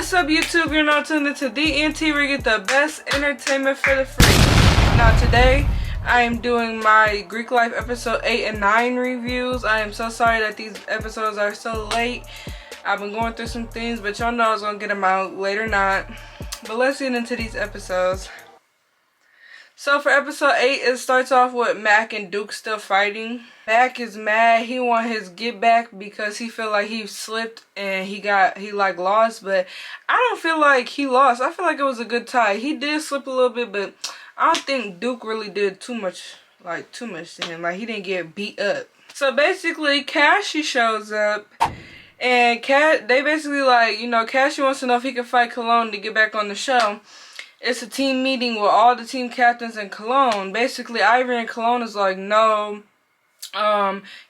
What's up, YouTube? You're now tuned into DNT where you get the best entertainment for the free. Now today I am doing my Greek Life episode 8 and 9 reviews. I am so sorry that these episodes are so late. I've been going through some things, but y'all know I was gonna get them out later not. But let's get into these episodes. So for episode 8, it starts off with Mac and Duke still fighting. Mac is mad. He want his get back because he feel like he slipped and he lost, but I don't feel like he lost. I feel like it was a good tie. He did slip a little bit, but I don't think Duke really did too much to him. Like, he didn't get beat up. So basically, Cassie shows up and they basically Cassie wants to know if he can fight Cologne to get back on the show. It's a team meeting with all the team captains in Cologne. Basically, Ivory and Cologne is like, no.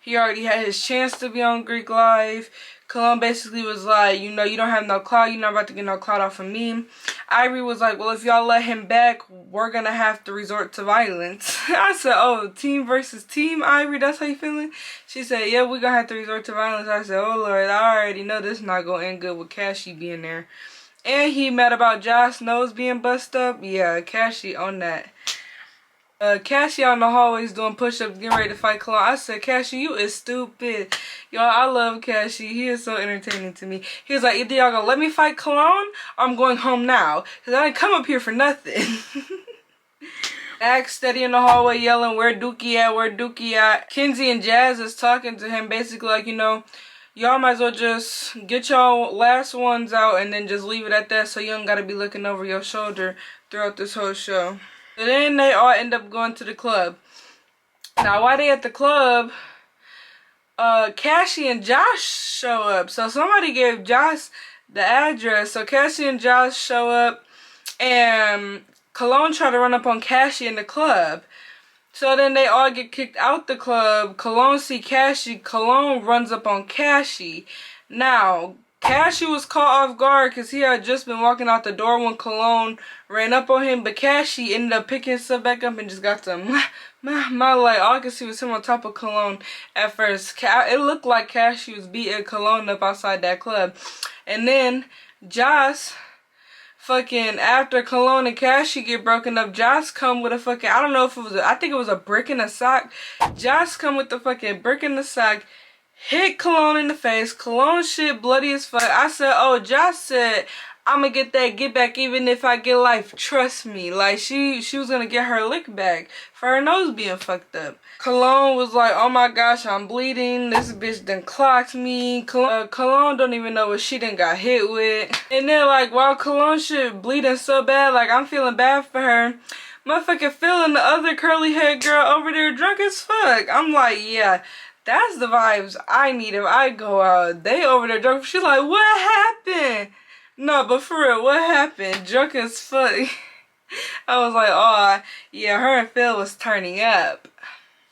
He already had his chance to be on Greek Life. Cologne basically was like, you don't have no clout. You're not about to get no clout off of me. Ivory was like, well, if y'all let him back, we're going to have to resort to violence. I said, oh, team versus team, Ivory? That's how you feeling? She said, yeah, we're going to have to resort to violence. I said, oh, Lord, I already know this is not going to end good with Cassie being there. And he mad about Joce's nose being busted up. Yeah, Cassie on that. Cassie out in the hallways doing push-ups, getting ready to fight Cologne. I said, Cassie, you is stupid. Y'all, I love Cassie. He is so entertaining to me. He was like, either y'all gonna let me fight Cologne or I'm going home now. Because I didn't come up here for nothing. Mac steady in the hallway yelling, where Dookie at, where Dookie at. Kenzie and Jazz is talking to him basically like, y'all might as well just get y'all last ones out and then just leave it at that so you don't gotta be looking over your shoulder throughout this whole show. And then they all end up going to the club. Now, while they at the club, Cassie and Josh show up. So somebody gave Josh the address. So Cassie and Josh show up and Cologne try to run up on Cassie in the club. So then they all get kicked out the club. Cologne see Cassie. Cologne runs up on Cassie. Now, Cassie was caught off guard because he had just been walking out the door when Cologne ran up on him. But Cassie ended up picking stuff back up and just got to like, all I could see was him on top of Cologne at first. It looked like Cassie was beating Cologne up outside that club. And then Joce, after Cologne and Cassie get broken up, Joce come with a I don't know if it was I think it was a brick in a sock. Joce come with the brick in the sock, hit Cologne in the face. Cologne shit bloody as fuck. I said, oh, Joce said, I'ma get that get back even if I get life. Trust me. Like, she was gonna get her lick back for her nose being fucked up. Cologne was like, oh my gosh, I'm bleeding. This bitch done clocked me. Cologne don't even know what she done got hit with. And then, like, while Cologne shit bleeding so bad, like, I'm feeling bad for her. Motherfucking Phil and the other curly haired girl over there drunk as fuck. I'm like, yeah. That's the vibes I need if I go out. They over there drunk. She's like, what happened? No, but for real, what happened? Drunk as fuck. I was like, oh, yeah, her and Phil was turning up.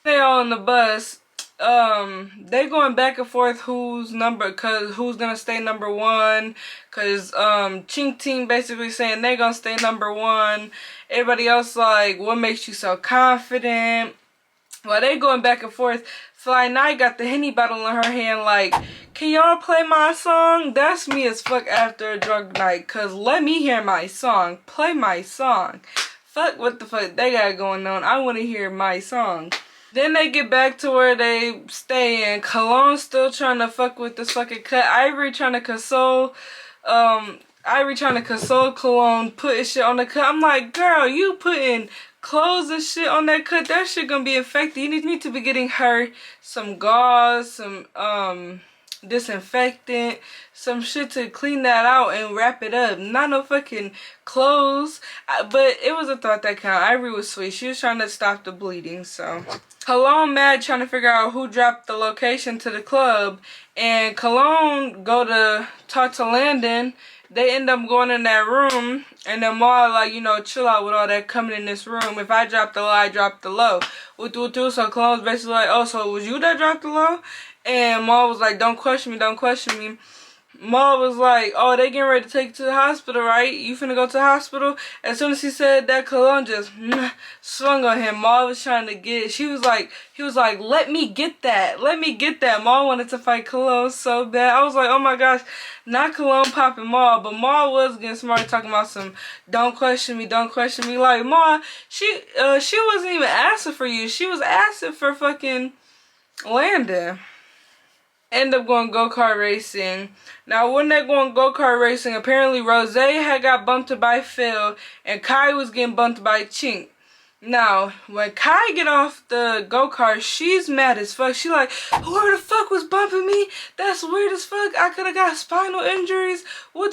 They all on the bus. They going back and forth who's gonna stay number one. Cause Chink Team basically saying they gonna stay number one. Everybody else like, what makes you so confident? While they going back and forth, Fly Night got the Henny bottle in her hand like, can y'all play my song? That's me as fuck after a drug night. Cause let me hear my song. Play my song. Fuck what the fuck they got going on. I want to hear my song. Then they get back to where they stay in. Cologne still trying to fuck with this fucking cut. Ivory trying to console Cologne, putting shit on the cut. I'm like, girl, you putting clothes and shit on that cut, that shit gonna be infected. You need to be getting her some gauze, some disinfectant, some shit to clean that out and wrap it up. Not no fucking clothes. But it was a thought that count. Ivory was sweet. She was trying to stop the bleeding. So Cologne mad trying to figure out who dropped the location to the club, and Cologne go to talk to Landon. They end up going in that room, and then Maul like, chill out with all that coming in this room. If I drop the low, I drop the low. So Cologne's basically like, oh, so it was you that dropped the low? And Maul was like, don't question me, don't question me. Ma was like, oh, they getting ready to take you to the hospital, right? You finna go to the hospital? As soon as he said that, Cologne just swung on him. Ma was trying to get, he was like, let me get that. Let me get that. Ma wanted to fight Cologne so bad. I was like, oh my gosh, not Cologne popping Ma, but Ma was getting smart talking about some, don't question me, don't question me. Like, Ma, she wasn't even asking for you. She was asking for fucking Landon. End up going go-kart racing. Now, when they going go-kart racing, apparently Rose had got bumped by Phil, and Kai was getting bumped by Chink. Now, when Kai get off the go-kart, she's mad as fuck. She like, who the fuck was bumping me? That's weird as fuck. I could have got spinal injuries. What?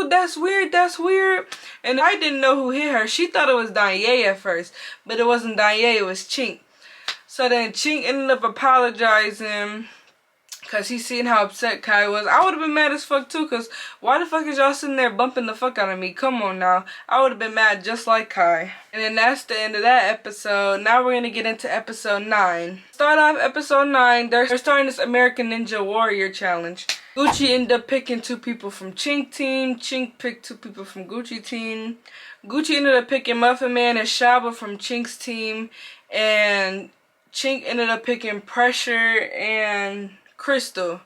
That's weird, that's weird. And I didn't know who hit her. She thought it was Danye at first, but it wasn't Danye, it was Chink. So then Chink ended up apologizing, because he seen how upset Kai was. I would have been mad as fuck too, because why the fuck is y'all sitting there bumping the fuck out of me? Come on now. I would have been mad just like Kai. And then that's the end of that episode. Now we're going to get into episode 9. Start off episode 9. They're starting this American Ninja Warrior challenge. Gucci ended up picking 2 people from Chink team. Chink picked 2 people from Gucci team. Gucci ended up picking Muffin Man and Shaba from Chink's team. And Chink ended up picking Pressure and Crystal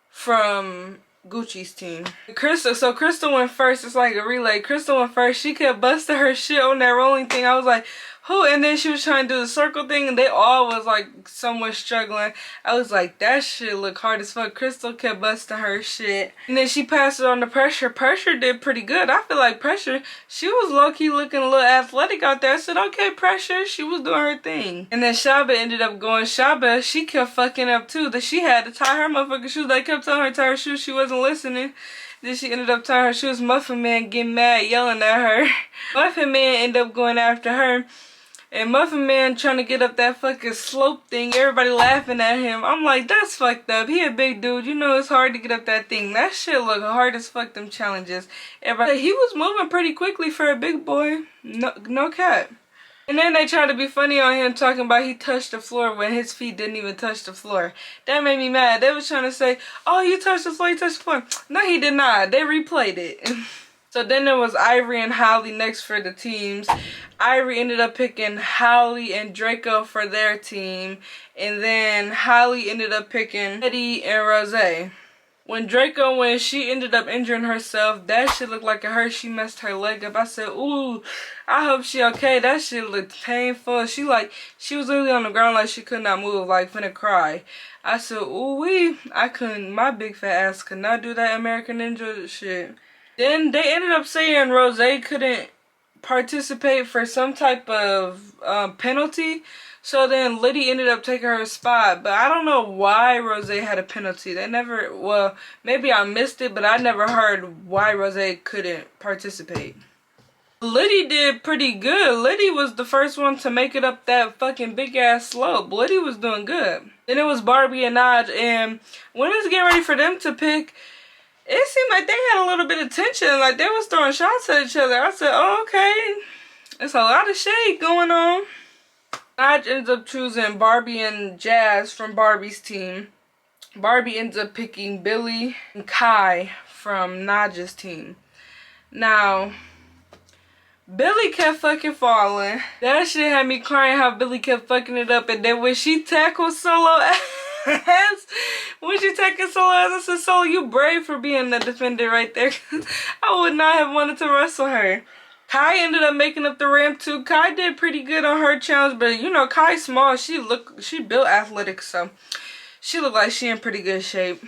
from Gucci's team. So Crystal went first. It's like a relay. Crystal went first. She kept busting her shit on that rolling thing. I was like, who? And then she was trying to do the circle thing, and they all was like somewhat struggling. I was like, that shit look hard as fuck. Crystal kept busting her shit. And then she passed it on to Pressure. Pressure did pretty good. I feel like Pressure, she was low-key looking a little athletic out there. I said, okay, Pressure. She was doing her thing. And then Shaba ended up going. Shaba, she kept fucking up too. That she had to tie her motherfucking shoes. They kept telling her to tie her shoes. She wasn't listening. Then she ended up tying her shoes. Muffin Man getting mad, yelling at her. Muffin Man ended up going after her. And Muffin Man trying to get up that fucking slope thing. Everybody laughing at him. I'm like, that's fucked up. He a big dude. You know it's hard to get up that thing. That shit look hard as fuck, them challenges. Everybody, he was moving pretty quickly for a big boy. No cap. And then they tried to be funny on him talking about he touched the floor when his feet didn't even touch the floor. That made me mad. They was trying to say, oh, you touched the floor, you touched the floor. No, he did not. They replayed it. So then there was Ivory and Holly next for the teams. Ivory ended up picking Holly and Draco for their team. And then Holly ended up picking Eddie and Rose. When she ended up injuring herself, that shit looked like it hurt. She messed her leg up. I said, ooh, I hope she okay. That shit looked painful. She was literally on the ground like she could not move, like finna cry. I said, ooh wee, I couldn't, my big fat ass could not do that American Ninja shit. Then they ended up saying Rose couldn't participate for some type of penalty. So then Liddy ended up taking her spot. But I don't know why Rose had a penalty. They never, well, maybe I missed it, but I never heard why Rose couldn't participate. Liddy did pretty good. Liddy was the first one to make it up that fucking big ass slope. Liddy was doing good. Then it was Barbie and Naj, and when it was getting ready for them to pick, it seemed like they had a little bit of tension. Like they was throwing shots at each other. I said, oh, okay. There's a lot of shade going on. Naj ends up choosing Barbie and Jazz from Barbie's team. Barbie ends up picking Billy and Kai from Naj's team. Now, Billy kept fucking falling. That shit had me crying how Billy kept fucking it up. And then when she tackled Solo ass, when she tackled Solo ass, I said, Solo, you brave for being the defender right there. I would not have wanted to wrestle her. Kai ended up making up the ramp too. Kai did pretty good on her challenge, but you know, Kai's small. She built athletic, so she looked like she in pretty good shape.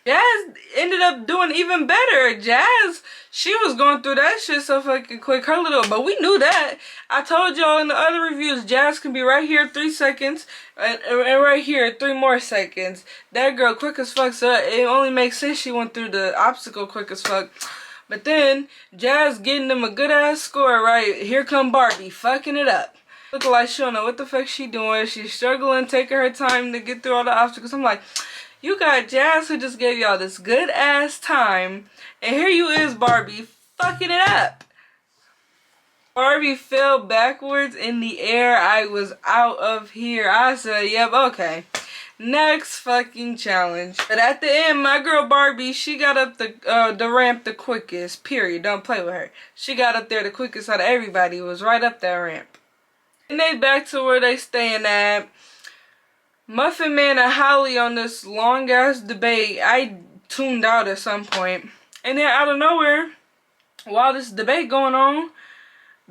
Jazz ended up doing even better. Jazz, she was going through that shit so fucking quick. But we knew that. I told y'all in the other reviews, Jazz can be right here 3 seconds, and right here 3 more seconds. That girl quick as fuck, so it only makes sense she went through the obstacle quick as fuck. But then, Jazz getting them a good ass score, right? Here come Barbie, fucking it up. Looking like she don't know what the fuck she doing. She's struggling, taking her time to get through all the obstacles. I'm like, you got Jazz who just gave y'all this good ass time, and here you is, Barbie, fucking it up. Barbie fell backwards in the air. I was out of here. I said, yep, okay. Next fucking challenge. But at the end, my girl Barbie, she got up the ramp the quickest, period. Don't play with her. She got up there the quickest out of everybody. It was right up that ramp. And they back to where they staying at. Muffin Man and Holly on this long ass debate. I tuned out at some point. And then out of nowhere, while this debate going on,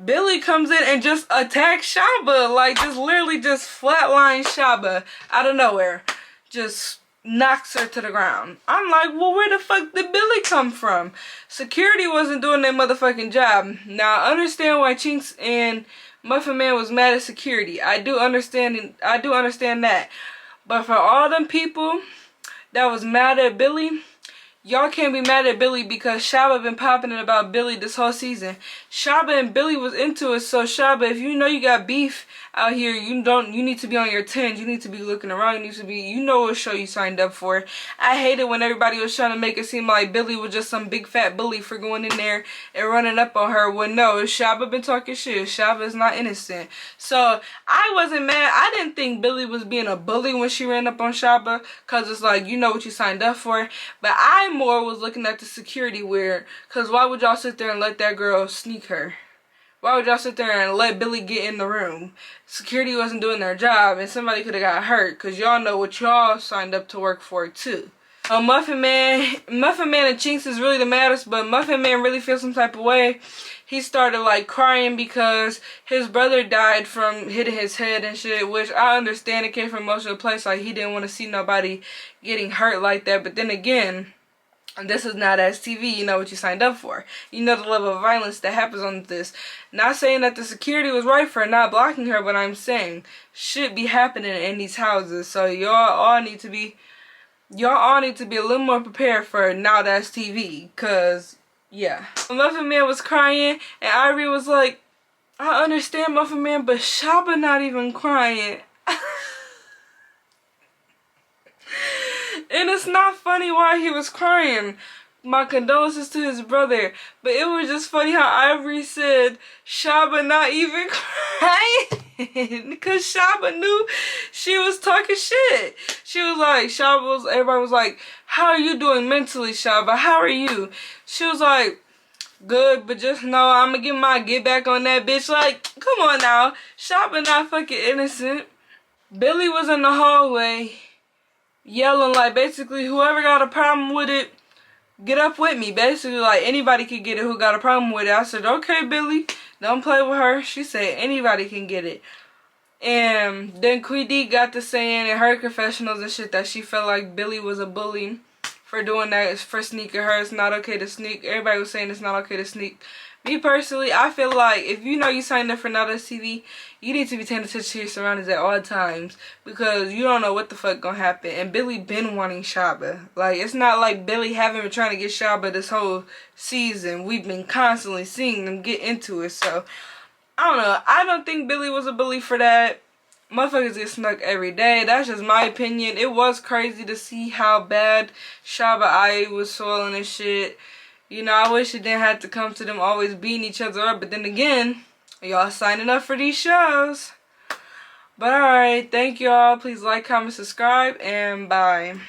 Billy comes in and just attacks Shaba. Like, just literally just flatlines Shaba out of nowhere. Just knocks her to the ground. I'm like, well, where the fuck did Billy come from? Security wasn't doing their motherfucking job. Now, I understand why Chinks and Muffin Man was mad at security. I do understand that. But for all them people that was mad at Billy, y'all can't be mad at Billy because Shaba been popping it about Billy this whole season. Shaba and Billy was into it, so Shaba, if you know you got beef out here, you need to be on your 10s. You need to be looking around. You know what show you signed up for. I hated when everybody was trying to make it seem like Billy was just some big fat bully for going in there and running up on her. Well, no, Shaba been talking shit. Shaba is not innocent. So I wasn't mad. I didn't think Billy was being a bully when she ran up on Shaba, because it's like, you know what you signed up for. But I more was looking at the security weird, because why would y'all sit there and let that girl sneak her? Why would y'all sit there and let Billy get in the room? Security wasn't doing their job, and somebody could have got hurt, because y'all know what y'all signed up to work for too. Muffin Man and Chinks is really the maddest, but Muffin Man really feels some type of way. He started like crying because his brother died from hitting his head and shit, which I understand. It came from most of the place, like he didn't want to see nobody getting hurt like that. But then again, this is not STV. You know what you signed up for. You know the level of violence that happens on this. Not saying that the security was right for not blocking her, but I'm saying shit be happening in these houses. So y'all all need to be a little more prepared for now that's TV. Cause yeah. Muffin Man was crying and Ivory was like, I understand Muffin Man, but Shaba not even crying. And it's not funny why he was crying. My condolences to his brother. But it was just funny how Ivory said Shaba not even crying. Because Shaba knew she was talking shit. She was like, everybody was like, how are you doing mentally, Shaba? How are you? She was like, good, but just know I'm gonna get my get back on that bitch. Like, come on now. Shaba not fucking innocent. Billy was in the hallway yelling like, basically, whoever got a problem with it, get up with me. Basically, like, anybody could get it who got a problem with it. I said, okay, Billy, don't play with her. She said anybody can get it. And then Queedy got to saying in her confessionals and shit that she felt like Billy was a bully for doing that, for sneaking her. It's not okay to sneak. Everybody was saying it's not okay to sneak. Me personally, I feel like if you know you signed up for Now That's TV, you need to be paying attention to your surroundings at all times, because you don't know what the fuck gonna happen. And Billy been wanting Shaba. Like, it's not like Billy haven't been trying to get Shaba this whole season. We've been constantly seeing them get into it. So, I don't know. I don't think Billy was a bully for that. Motherfuckers get snuck every day. That's just my opinion. It was crazy to see how bad Shaba eye was swollen and shit. You know, I wish it didn't have to come to them always beating each other up. But then again, y'all signing up for these shows. But alright, thank y'all. Please like, comment, subscribe, and bye.